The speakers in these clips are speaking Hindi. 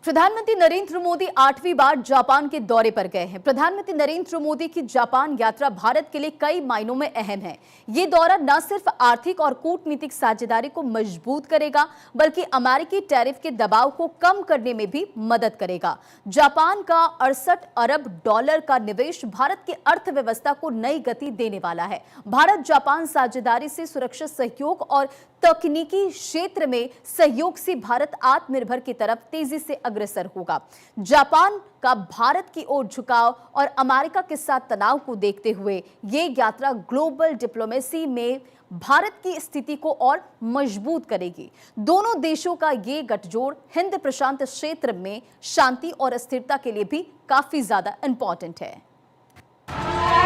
प्रधानमंत्री नरेंद्र मोदी 8वीं बार जापान के दौरे पर गए हैं। प्रधानमंत्री नरेंद्र मोदी की जापान यात्रा भारत के लिए कई मायनों में अहम है। ये दौरा न सिर्फ आर्थिक और कूटनीतिक साझेदारी को मजबूत करेगा, बल्कि अमेरिकी टैरिफ के दबाव को कम करने में भी मदद करेगा। जापान का 68 अरब डॉलर का निवेश भारत की अर्थव्यवस्था को नई गति देने वाला है। भारत जापान साझेदारी से सुरक्षा सहयोग और तकनीकी क्षेत्र में सहयोग से भारत आत्मनिर्भर की तरफ तेजी से अग्रसर होगा। जापान का भारत की ओर झुकाव और अमेरिका के साथ तनाव को देखते हुए ये यात्रा ग्लोबल डिप्लोमेसी में भारत की स्थिति को और मजबूत करेगी। दोनों देशों का ये गठजोड़ हिंद प्रशांत क्षेत्र में शांति और स्थिरता के लिए भी काफी ज्यादा इंपॉर्टेंट है।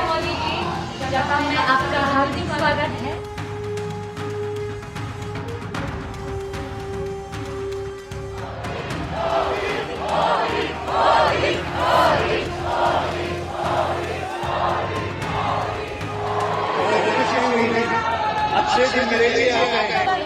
मोदी जी, जापान में आपका हार्दिक स्वागत है। अच्छे दिन मेरे लिए आ गए।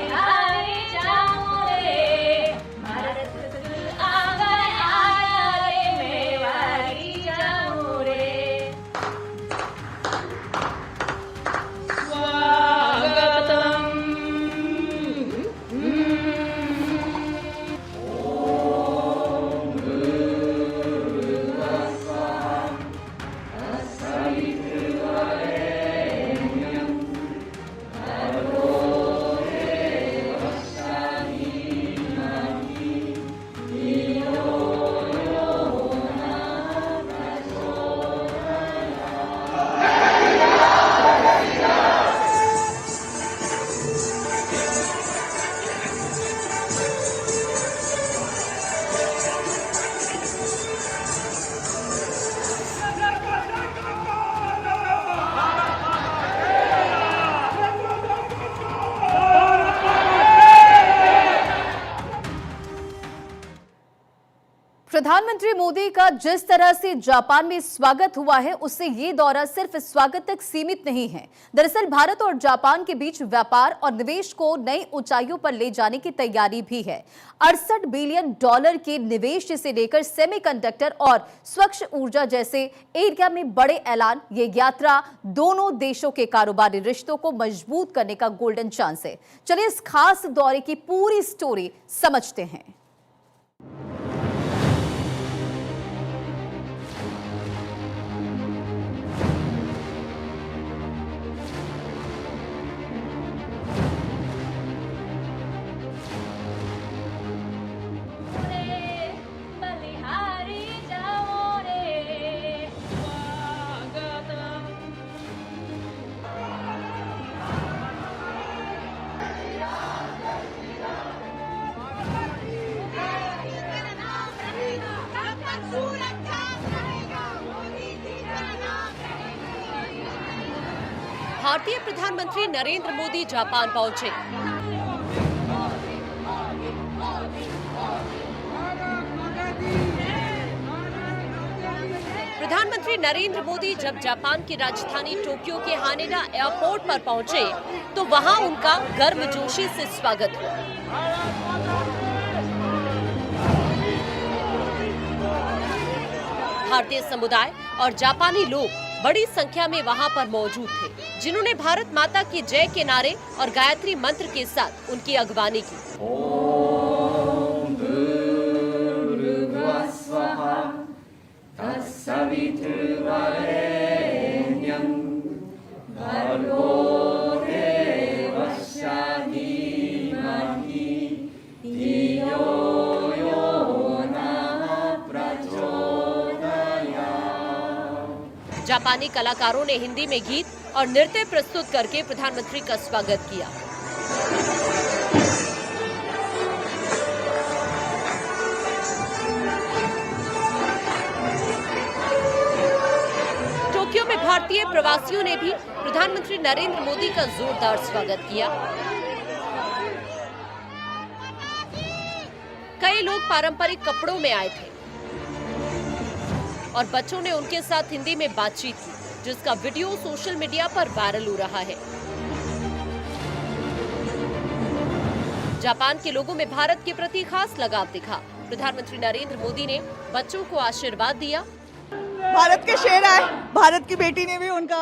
प्रधानमंत्री मोदी का जिस तरह से जापान में स्वागत हुआ है, उससे ये दौरा सिर्फ स्वागत तक सीमित नहीं है। दरअसल भारत और जापान के बीच व्यापार और निवेश को नई ऊंचाइयों पर ले जाने की तैयारी भी है। 68 बिलियन डॉलर के निवेश से लेकर सेमीकंडक्टर और स्वच्छ ऊर्जा जैसे एरिया में बड़े ऐलान। ये यात्रा दोनों देशों के कारोबारी रिश्तों को मजबूत करने का गोल्डन चांस है। चलिए इस खास दौरे की पूरी स्टोरी समझते हैं। भारतीय प्रधानमंत्री नरेंद्र मोदी जापान पहुंचे। प्रधानमंत्री नरेंद्र मोदी जब जापान की राजधानी टोक्यो के हानेडा एयरपोर्ट पर पहुंचे तो वहां उनका गर्मजोशी से स्वागत हुआ। भारतीय समुदाय और जापानी लोग बड़ी संख्या में वहां पर मौजूद थे, जिन्होंने भारत माता की जय के नारे और गायत्री मंत्र के साथ उनकी अगवानी की। ओम भूर्भुवः स्वः तत्सवितुर्वरेण्यं भर्गो देवस्य धीमहि धियो यो नः प्रचोदयात्। जापानी कलाकारों ने हिंदी में गीत और नृत्य प्रस्तुत करके प्रधानमंत्री का स्वागत किया। टोक्यो में भारतीय प्रवासियों ने भी प्रधानमंत्री नरेंद्र मोदी का जोरदार स्वागत किया। कई लोग पारंपरिक कपड़ों में आए थे और बच्चों ने उनके साथ हिंदी में बातचीत की, जिसका वीडियो सोशल मीडिया पर वायरल हो रहा है। जापान के लोगों में भारत के प्रति खास लगाव दिखा। प्रधानमंत्री नरेंद्र मोदी ने बच्चों को आशीर्वाद दिया। भारत के शेर आए, भारत की बेटी ने भी उनका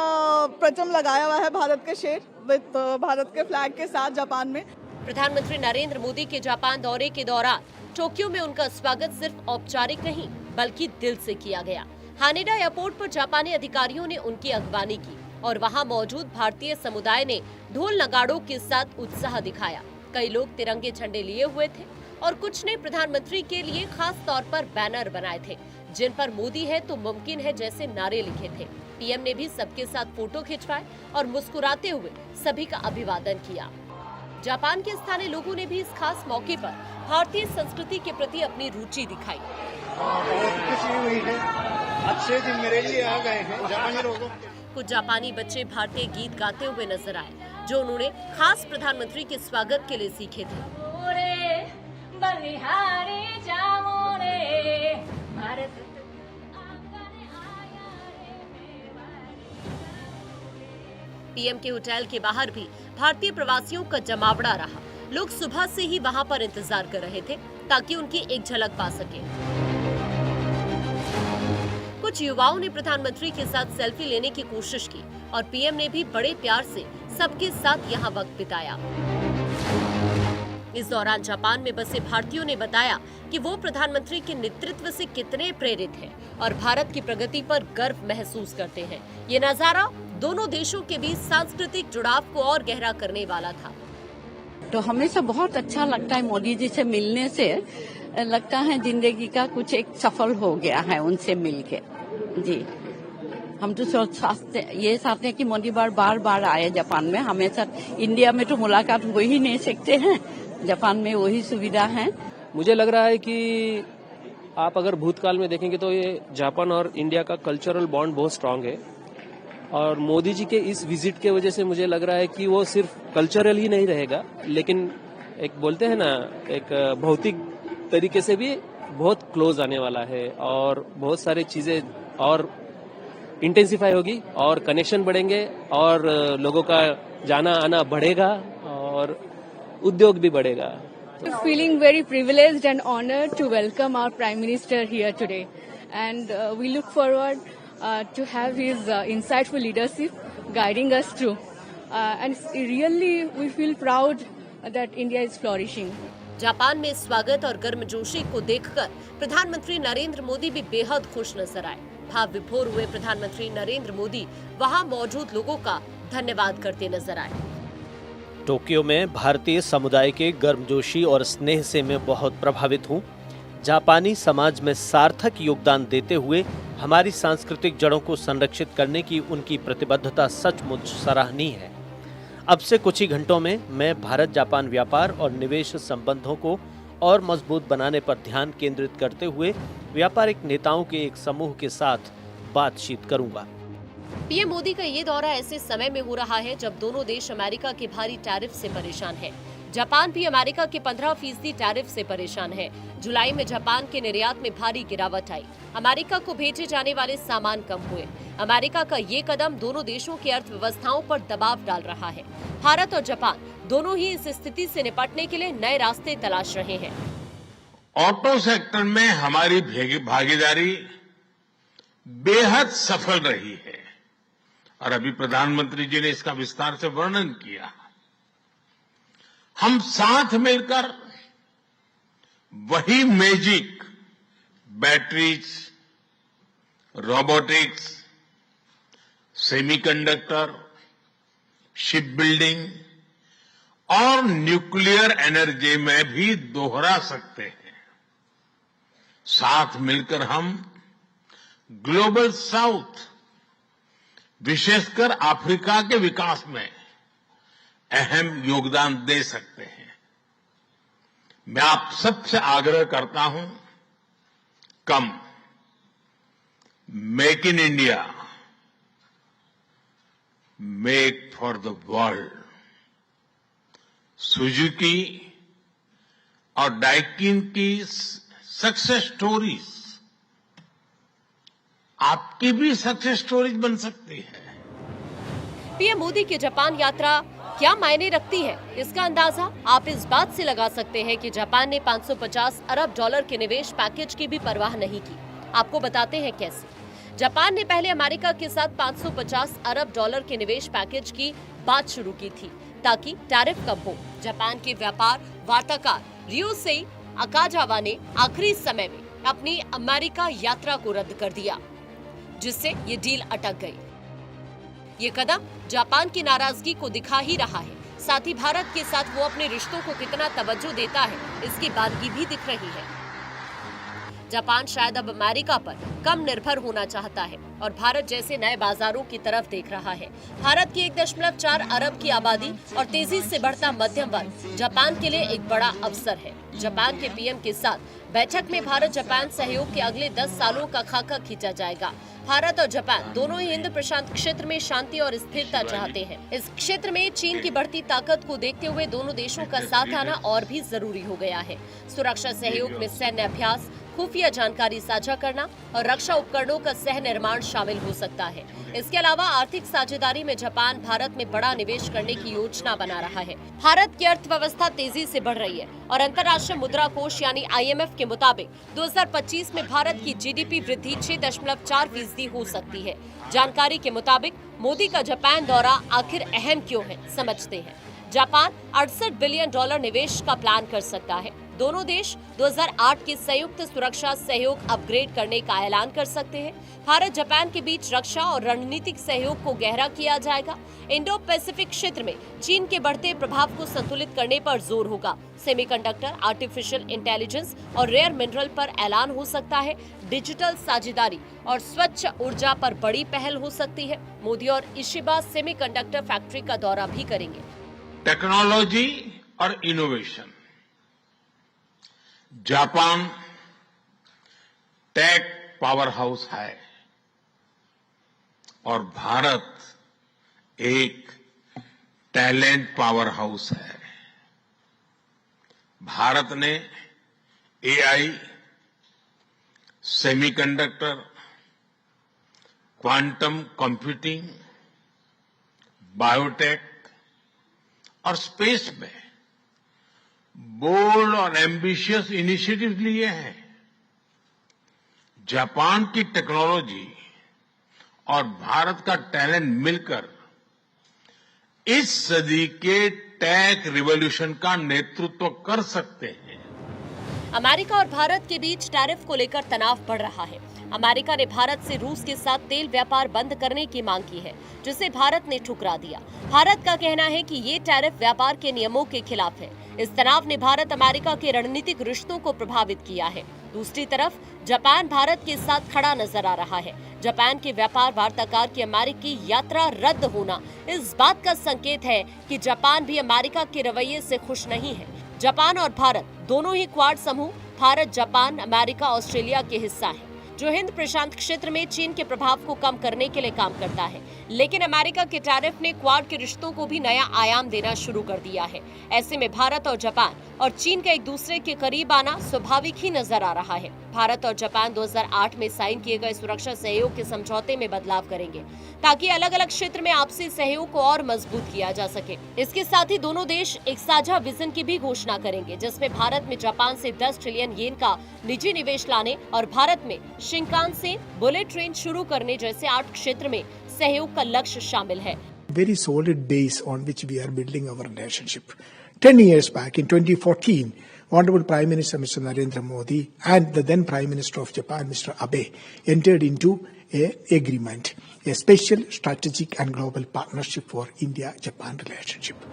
परचम लगाया हुआ है, भारत के शेर विद भारत के फ्लैग के साथ जापान में। प्रधानमंत्री नरेंद्र मोदी के जापान दौरे के दौरान टोक्यो में उनका स्वागत सिर्फ औपचारिक नहीं बल्कि दिल से किया गया। हानेडा एयरपोर्ट पर जापानी अधिकारियों ने उनकी अगवानी की और वहां मौजूद भारतीय समुदाय ने ढोल नगाड़ों के साथ उत्साह दिखाया। कई लोग तिरंगे झंडे लिए हुए थे और कुछ ने प्रधानमंत्री के लिए खास तौर पर बैनर बनाए थे जिन पर मोदी है तो मुमकिन है जैसे नारे लिखे थे। पीएम ने भी सबके साथ फोटो खिंचवाए और मुस्कुराते हुए सभी का अभिवादन किया। जापान के स्थानीय लोगों ने भी इस खास मौके पर भारतीय संस्कृति के प्रति अपनी रुचि दिखाई। बहुत खुशी हुई है, अच्छे दिन मेरे लिए आ गए हैं जापानी लोगों। कुछ जापानी बच्चे भारतीय गीत गाते हुए नजर आए जो उन्होंने खास प्रधानमंत्री के स्वागत के लिए सीखे थे। पीएम के होटल के बाहर भी भारतीय प्रवासियों का जमावड़ा रहा। लोग सुबह से ही वहां पर इंतजार कर रहे थे ताकि उनकी एक झलक पा सके। कुछ युवाओं ने प्रधानमंत्री के साथ सेल्फी लेने की कोशिश की और पीएम ने भी बड़े प्यार से सबके साथ यहां वक्त बिताया। इस दौरान जापान में बसे भारतीयों ने बताया कि वो प्रधानमंत्री के नेतृत्व से कितने प्रेरित हैं और भारत की प्रगति पर गर्व महसूस करते हैं। ये नजारा दोनों देशों के बीच सांस्कृतिक जुड़ाव को और गहरा करने वाला था। तो हमेशा बहुत अच्छा लगता है मोदी जी से मिलने से, लगता है जिंदगी का कुछ एक सफल हो गया है उनसे मिलके। जी हम तो ये चाहते हैं कि मोदी बार बार आए जापान में। हमेशा इंडिया में तो मुलाकात हो ही नहीं सकते हैं, जापान में वही सुविधा है। मुझे लग रहा है कि आप अगर भूतकाल में देखेंगे तो ये जापान और इंडिया का कल्चरल बॉन्ड बहुत स्ट्रांग है और मोदी जी के इस विजिट के वजह से मुझे लग रहा है कि वो सिर्फ कल्चरल ही नहीं रहेगा लेकिन एक बोलते हैं ना एक भौतिक तरीके से भी बहुत क्लोज आने वाला है और बहुत सारी चीजें और इंटेंसिफाई होगी और कनेक्शन बढ़ेंगे और लोगों का जाना आना बढ़ेगा और उद्योग भी बढ़ेगा। Feeling very privileged and honored to welcome our Prime Minister here today, and we look forward to have his insightful leadership guiding us through. And really, we feel proud that India is flourishing. Japan में स्वागत और गर्मजोशी को देखकर प्रधानमंत्री नरेंद्र मोदी भी बेहद खुश नजर आए। भाव विभोर हुए प्रधानमंत्री नरेंद्र मोदी वहां मौजूद लोगों का धन्यवाद करते नजर आए। टोक्यो में भारतीय समुदाय के गर्मजोशी और स्नेह से मैं बहुत प्रभावित हूँ। जापानी समाज में सार्थक योगदान देते हुए हमारी सांस्कृतिक जड़ों को संरक्षित करने की उनकी प्रतिबद्धता सचमुच सराहनीय है। अब से कुछ ही घंटों में मैं भारत जापान व्यापार और निवेश संबंधों को और मजबूत बनाने पर ध्यान केंद्रित करते हुए व्यापारिक नेताओं के एक समूह के साथ बातचीत करूंगा। पीएम मोदी का ये दौरा ऐसे समय में हो रहा है जब दोनों देश अमेरिका के भारी टैरिफ से परेशान है। जापान भी अमेरिका के 15% टैरिफ से परेशान है। जुलाई में जापान के निर्यात में भारी गिरावट आई। अमेरिका को भेजे जाने वाले सामान कम हुए। अमेरिका का ये कदम दोनों देशों की अर्थव्यवस्थाओं पर दबाव डाल रहा है। भारत और जापान दोनों ही इस स्थिति से निपटने के लिए नए रास्ते तलाश रहे हैं। ऑटो सेक्टर में हमारी भागीदारी बेहद सफल रही है और अभी प्रधानमंत्री जी ने इसका विस्तार से वर्णन किया। हम साथ मिलकर वही magic batteries, robotics, semiconductor, ship building और न्यूक्लियर एनर्जी में भी दोहरा सकते हैं। साथ मिलकर हम ग्लोबल साउथ, विशेषकर अफ्रीका के विकास में अहम योगदान दे सकते हैं। मैं आप सबसे आग्रह करता हूं, कम make in India, make for the world. Suzuki और डाइकिन की सक्सेस स्टोरीज आपकी भी सक्सेस स्टोरीज बन सकती है। पीएम मोदी की जापान यात्रा क्या मायने रखती है, इसका अंदाजा आप इस बात से लगा सकते हैं कि जापान ने 550 अरब डॉलर के निवेश पैकेज की भी परवाह नहीं की। आपको बताते हैं कैसे। जापान ने पहले अमेरिका के साथ 550 अरब डॉलर के निवेश पैकेज की बात शुरू की थी ताकि टैरिफ कम हो। जापान के व्यापार वार्ताकार रियोसेई अकाजावा ने आखिरी समय में अपनी अमेरिका यात्रा को रद्द कर दिया, जिससे ये डील अटक गई। ये कदम जापान की नाराजगी को दिखा ही रहा है, साथ ही भारत के साथ वो अपने रिश्तों को कितना तवज्जो देता है, इसकी बादगी भी दिख रही है। जापान शायद अब अमेरिका पर कम निर्भर होना चाहता है और भारत जैसे नए बाजारों की तरफ देख रहा है। भारत की 1.4 अरब की आबादी और तेजी से बढ़ता मध्यम वर्ग जापान के लिए एक बड़ा अवसर है। जापान के पीएम के साथ बैठक में भारत जापान सहयोग के अगले 10 सालों का खाका खींचा जाएगा। भारत और जापान दोनों ही हिंद प्रशांत क्षेत्र में शांति और स्थिरता चाहते हैं। इस क्षेत्र में चीन की बढ़ती ताकत को देखते हुए दोनों देशों का साथ आना और भी जरूरी हो गया है। सुरक्षा सहयोग में सैन्य अभ्यास, खुफिया जानकारी साझा करना और रक्षा उपकरणों का सह निर्माण शामिल हो सकता है। इसके अलावा आर्थिक साझेदारी में जापान भारत में बड़ा निवेश करने की योजना बना रहा है। भारत की अर्थव्यवस्था तेजी से बढ़ रही है और अंतर्राष्ट्रीय मुद्रा कोष यानी IMF के मुताबिक 2025 में भारत की GDP वृद्धि 6.4% हो सकती है। जानकारी के मुताबिक मोदी का जापान दौरा आखिर अहम क्यों है, समझते हैं। जापान 68 बिलियन डॉलर निवेश का प्लान कर सकता है। दोनों देश 2008 के संयुक्त सुरक्षा सहयोग अपग्रेड करने का ऐलान कर सकते हैं। भारत जापान के बीच रक्षा और रणनीतिक सहयोग को गहरा किया जाएगा। इंडो पैसिफिक क्षेत्र में चीन के बढ़ते प्रभाव को संतुलित करने पर जोर होगा। सेमीकंडक्टर, आर्टिफिशियल इंटेलिजेंस और रेयर मिनरल पर ऐलान हो सकता है। डिजिटल साझेदारी और स्वच्छ ऊर्जा पर बड़ी पहल हो सकती है। मोदी और इशिबा सेमीकंडक्टर फैक्ट्री का दौरा भी करेंगे। टेक्नोलॉजी और innovation, Japan tech powerhouse है और भारत एक टैलेंट पावर हाउस है। भारत ने AI, semiconductor, quantum computing, biotech और स्पेस में बोल्ड और एम्बिशियस इनिशिएटिव लिए हैं। जापान की टेक्नोलॉजी और भारत का टैलेंट मिलकर इस सदी के टेक रिवॉल्यूशन का नेतृत्व कर सकते हैं। अमेरिका और भारत के बीच टैरिफ को लेकर तनाव बढ़ रहा है। अमेरिका ने भारत से रूस के साथ तेल व्यापार बंद करने की मांग की है, जिसे भारत ने ठुकरा दिया। भारत का कहना है कि ये टैरिफ व्यापार के नियमों के खिलाफ है। इस तनाव ने भारत अमेरिका के रणनीतिक रिश्तों को प्रभावित किया है। दूसरी तरफ जापान भारत के साथ खड़ा नजर आ रहा है। जापान के व्यापार वार्ताकार की अमेरिकी यात्रा रद्द होना इस बात का संकेत है कि जापान भी अमेरिका के रवैये से खुश नहीं है। जापान और भारत दोनों ही क्वाड समूह भारत, जापान, अमेरिका, ऑस्ट्रेलिया के हिस्सा है, जो हिंद प्रशांत क्षेत्र में चीन के प्रभाव को कम करने के लिए काम करता है। लेकिन अमेरिका के टैरिफ ने क्वाड के रिश्तों को भी नया आयाम देना शुरू कर दिया है। ऐसे में भारत और जापान और चीन का एक दूसरे के करीब आना स्वाभाविक ही नजर आ रहा है। भारत और जापान 2008 में साइन किए गए सुरक्षा सहयोग के समझौते में बदलाव करेंगे ताकि अलग अलग क्षेत्र में आपसी सहयोग को और मजबूत किया जा सके। इसके साथ ही दोनों देश एक साझा विजन की भी घोषणा करेंगे, जिसमें भारत में जापान से 10 ट्रिलियन येन का निजी निवेश लाने और भारत में शिंकानसेन बुलेट ट्रेन शुरू करने जैसे 8 क्षेत्र में सहयोग का लक्ष्य शामिल है। Very solid base on which we are building our relationship. 10 years back, in 2014, Honorable Prime Minister Mr. Narendra Modi and the then Prime Minister of Japan, Mr. Abe, entered into an agreement, a special strategic and global partnership for India-Japan relationship.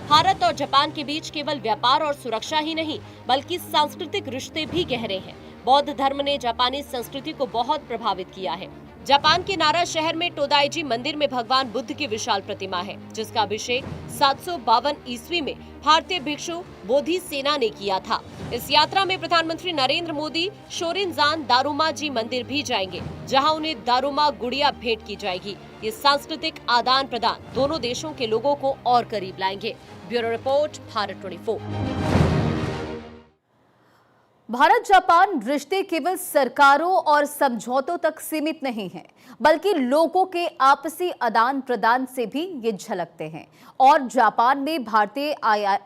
Bharat और जापान के बीच केवल व्यापार और सुरक्षा ही नहीं, बल्कि सांस्कृतिक रिश्ते भी गहरे हैं। बौद्ध धर्म ने जापानी संस्कृति को बहुत प्रभावित किया है। जापान के नारा शहर में टोदाइजी मंदिर में भगवान बुद्ध की विशाल प्रतिमा है, जिसका अभिषेक 752 ईस्वी में भारतीय भिक्षु बोधि सेना ने किया था। इस यात्रा में प्रधानमंत्री नरेंद्र मोदी शोरिनजान दारुमा जी मंदिर भी जाएंगे, जहां उन्हें दारुमा गुड़िया भेंट की जाएगी। ये सांस्कृतिक आदान प्रदान दोनों देशों के लोगों को और करीब लाएंगे। Bureau report, Bharat 24। Bharat Japan रिश्ते केवल सरकारों और समझौतों तक सीमित नहीं हैं, बल्कि लोगों के आपसी आदान प्रदान से भी ये झलकते हैं। और जापान में भारतीय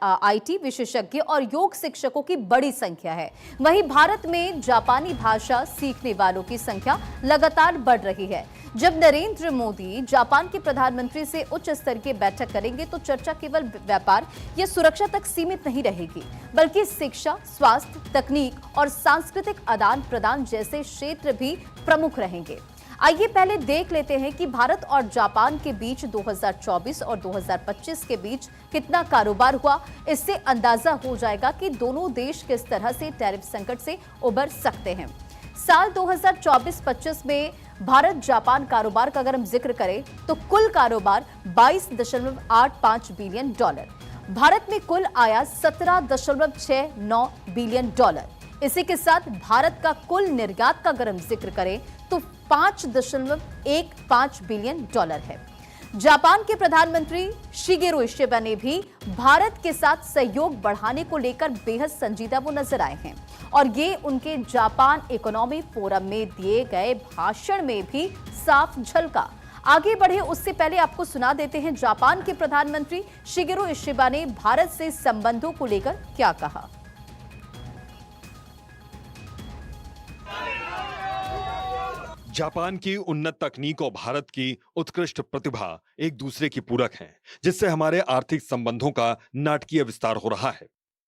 आईटी विशेषज्ञ और योग शिक्षकों की बड़ी संख्या है। वहीं भारत में जापानी भाषा सीखने वालों की संख्या लगातार बढ़ रही है। जब नरेंद्र मोदी जापान के प्रधानमंत्री से उच्च स्तर की बैठक करेंगे तो चर्चा केवल व्यापार या सुरक्षा तक सीमित नहीं रहेगी, बल्कि शिक्षा, स्वास्थ्य, तकनीक और सांस्कृतिक आदान प्रदान जैसे क्षेत्र भी प्रमुख रहेंगे। आइए पहले देख लेते हैं कि भारत और जापान के बीच 2024 और 2025 के बीच कितना कारोबार हुआ। इससे अंदाजा हो जाएगा कि दोनों देश किस तरह से टैरिफ संकट से उबर सकते हैं। साल 2024-25 में भारत जापान कारोबार का अगर हम जिक्र करें तो कुल कारोबार 22.85 बिलियन डॉलर, भारत में कुल आयात 17.69 बिलियन डॉलर। इसी के साथ भारत का कुल निर्यात का अगर हम जिक्र करें तो 5.15 बिलियन डॉलर है। जापान के प्रधानमंत्री शिगेरो इशिबा ने भी भारत के साथ सहयोग बढ़ाने को लेकर बेहद संजीदा वो नजर आए हैं और ये उनके जापान इकोनॉमी फोरम में दिए गए भाषण में भी साफ झलका। आगे बढ़े उससे पहले आपको सुना देते हैं जापान के प्रधानमंत्री शिगेरो इशिबा ने भारत से संबंधों को लेकर क्या कहा। जापान की उन्नत तकनीक और भारत की उत्कृष्ट प्रतिभा एक दूसरे की पूरक हैं, जिससे हमारे आर्थिक संबंधों का नाटकीय विस्तार हो रहा है।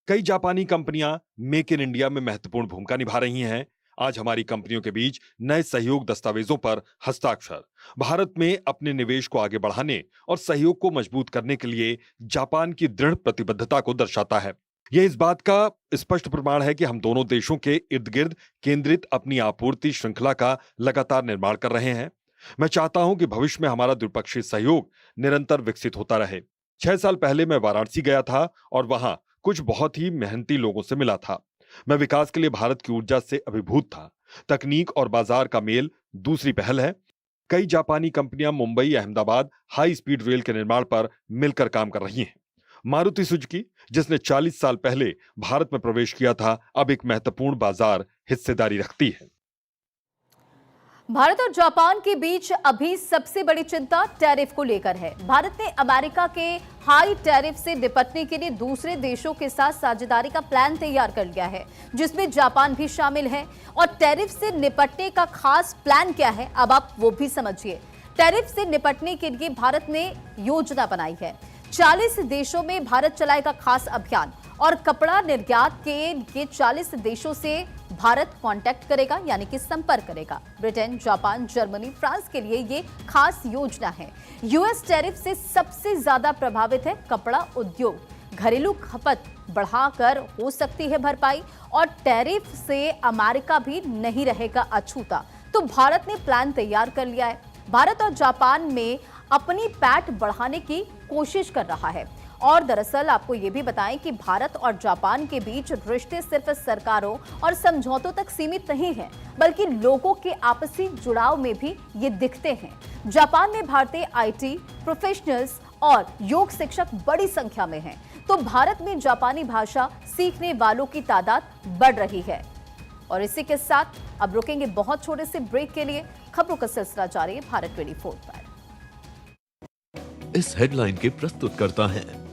कई जापानी कंपनियां मेक इन इंडिया में महत्वपूर्ण भूमिका निभा रही हैं। आज हमारी कंपनियों के बीच नए सहयोग दस्तावेजों पर हस्ताक्षर भारत में अपने निवेश को आगे बढ़ाने और सहयोग को मजबूत करने के लिए जापान की दृढ़ प्रतिबद्धता को दर्शाता है। यह इस बात का स्पष्ट प्रमाण है कि हम दोनों देशों के इर्द गिर्द केंद्रित अपनी आपूर्ति श्रृंखला का लगातार निर्माण कर रहे हैं। मैं चाहता हूं कि भविष्य में हमारा द्विपक्षीय सहयोग निरंतर विकसित होता रहे। 6 साल पहले मैं वाराणसी गया था और वहां कुछ बहुत ही मेहनती लोगों से मिला था। मैं विकास के लिए भारत की ऊर्जा से अभिभूत था। तकनीक और बाजार का मेल दूसरी पहल है। कई जापानी कंपनियां Mumbai, Ahmedabad high speed rail के निर्माण पर मिलकर काम कर रही हैं। मारुति सुजुकी, जिसने 40 साल पहले भारत में प्रवेश किया था, अब एक महत्वपूर्ण बाजार हिस्सेदारी रखती है। भारत और जापान के बीच अभी सबसे बड़ी चिंता टैरिफ को लेकर है। भारत ने अमेरिका के हाई टैरिफ से निपटने के लिए दूसरे देशों के साथ साझेदारी का प्लान तैयार कर लिया है, जिसमें जापान भी शामिल है। और टैरिफ से निपटने का खास प्लान क्या है, अब आप वो भी समझिए। टैरिफ से निपटने के लिए भारत ने योजना बनाई है। 40 देशों में भारत चलाएगा खास अभियान और कपड़ा निर्यात के ये 40 देशों से भारत कांटेक्ट करेगा, यानी कि संपर्क करेगा। ब्रिटेन, जापान, जर्मनी, फ्रांस के लिए ये खास योजना है। यूएस टैरिफ से सबसे ज्यादा प्रभावित है कपड़ा उद्योग। घरेलू खपत बढ़ाकर हो सकती है भरपाई और टैरिफ से अमेरिका भी नहीं रहेगा अछूता। तो भारत ने प्लान तैयार कर लिया है। भारत और जापान में अपनी पैठ बढ़ाने की कोशिश कर रहा है। और दरअसल आपको ये भी बताएं कि भारत और जापान के बीच रिश्ते सिर्फ सरकारों और समझौतों तक सीमित नहीं हैं, बल्कि लोगों के आपसी जुड़ाव में भी ये दिखते हैं। जापान में भारतीय आईटी प्रोफेशनल्स और योग शिक्षक बड़ी संख्या में हैं, तो भारत में जापानी भाषा सीखने वालों की तादाद बढ़ रही है। और इसी के साथ अब रुकेंगे बहुत छोटे से ब्रेक के लिए। खबरों का सिलसिला जारी है भारत 24 पर। इस हेडलाइन के प्रस्तुतकर्ता हैं